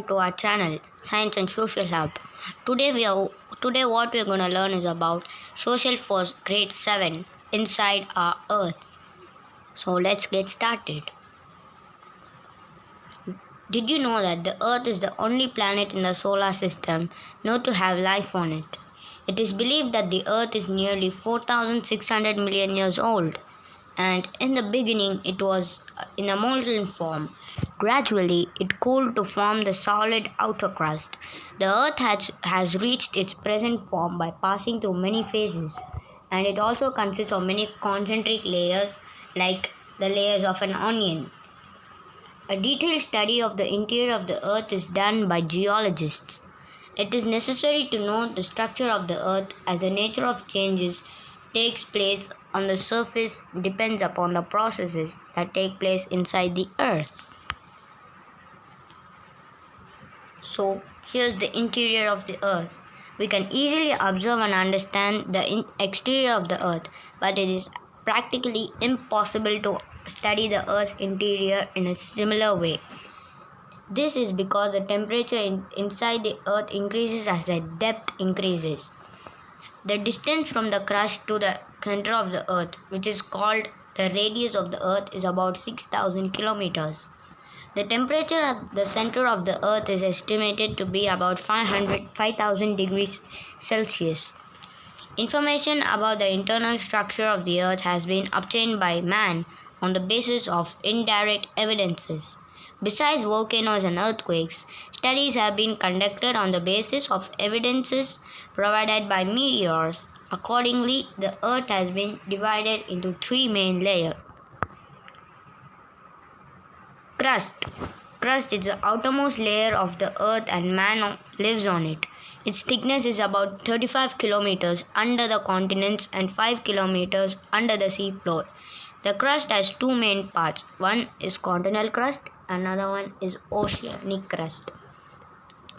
welcome to our channel Science and Social Hub. Today what we are going to learn is about Social for Grade 7 Inside Our Earth. So let's get started. Did you know that the Earth is the only planet in the solar system known to have life on it? It is believed that the Earth is nearly 4,600 million years old, and in the beginning it was in a molten form. Gradually, it cooled to form the solid outer crust. The Earth has reached its present form by passing through many phases, and it also consists of many concentric layers like the layers of an onion. A detailed study of the interior of the Earth is done by geologists. It is necessary to know the structure of the Earth as the nature of changes takes place on the surface depends upon the processes that take place inside the Earth. So, here's the interior of the Earth. We can easily observe and understand the exterior of the Earth, but it is practically impossible to study the Earth's interior in a similar way. This is because the temperature inside the Earth increases as the depth increases. The distance from the crust to the center of the Earth, which is called the radius of the Earth, is about 6,000 kilometers. The temperature at the center of the Earth is estimated to be about 5,000 degrees Celsius. Information about the internal structure of the Earth has been obtained by man on the basis of indirect evidences. Besides volcanoes and earthquakes, studies have been conducted on the basis of evidences provided by meteors. Accordingly, the Earth has been divided into three main layers. Crust. Crust is the outermost layer of the Earth and man lives on it. Its thickness is about 35 kilometers under the continents and 5 kilometers under the sea floor. The crust has two main parts. One is continental crust, another one is oceanic crust.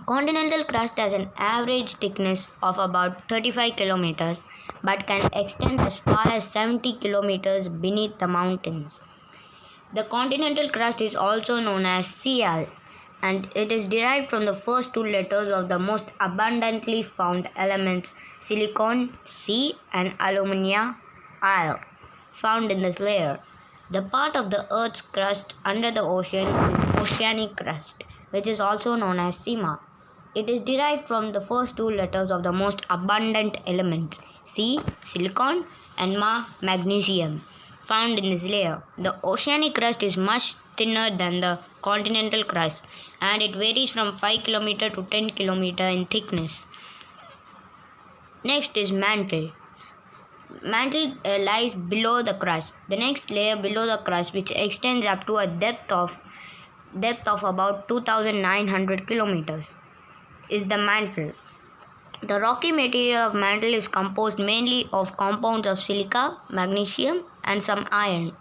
Continental crust has an average thickness of about 35 kilometers but can extend as far as 70 kilometers beneath the mountains. The continental crust is also known as Cl, and it is derived from the first two letters of the most abundantly found elements silicon C and alumina Al, found in this layer. The part of the Earth's crust under the ocean is oceanic crust, which is also known as Sima. It is derived from the first two letters of the most abundant elements C, silicon, and Ma, magnesium, found in this layer. The oceanic crust is much thinner than the continental crust, and it varies from 5 km to 10 km in thickness. Next is mantle. Mantle lies below the crust. The next layer below the crust, which extends up to a depth of about 2,900 kilometers, is the mantle. The rocky material of mantle is composed mainly of compounds of silica, magnesium, and some iron.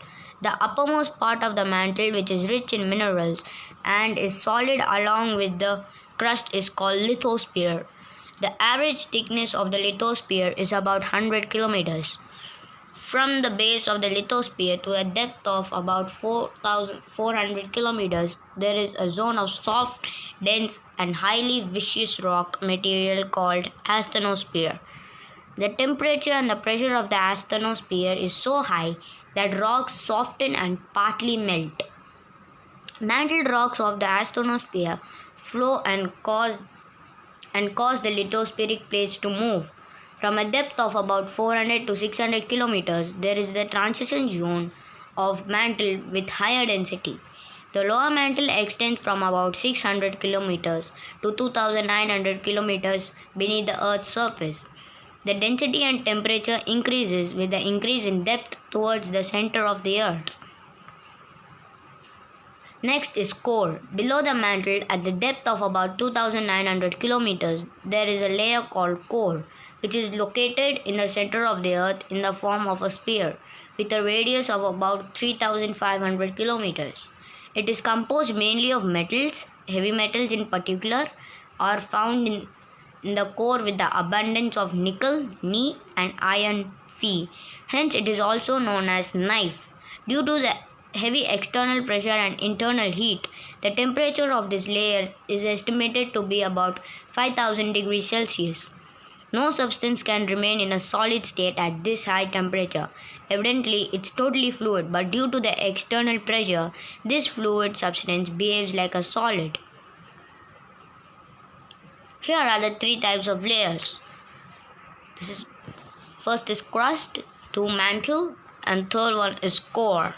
The uppermost part of the mantle, which is rich in minerals and is solid along with the crust, is called lithosphere. The average thickness of the lithosphere is about 100 kilometers. From the base of the lithosphere to a depth of about 4,400 kilometers, there is a zone of soft, dense, and highly viscous rock material called asthenosphere. The temperature and the pressure of the asthenosphere is so high that rocks soften and partly melt. Mantled rocks of the asthenosphere flow and cause the lithospheric plates to move. From a depth of about 400 to 600 kilometers, there is the transition zone of mantle with higher density. The lower mantle extends from about 600 kilometers to 2,900 kilometers beneath the Earth's surface. The density and temperature increases with the increase in depth towards the center of the Earth. Next is core. Below the mantle, at the depth of about 2,900 kilometers, there is a layer called core, which is located in the center of the Earth in the form of a sphere with a radius of about 3,500 kilometers. It is composed mainly of metals. Heavy metals in particular are found in the core with the abundance of nickel, Ni, and iron, Fe. Hence, it is also known as knife. Due to the heavy external pressure and internal heat, The temperature of this layer is estimated to be about 5000 degrees Celsius. No substance can remain in a solid state at this high temperature. Evidently, it's totally fluid, but due to the external pressure, this fluid substance behaves like a solid. Here are the three types of layers. First is crust, two mantle, and third one is core.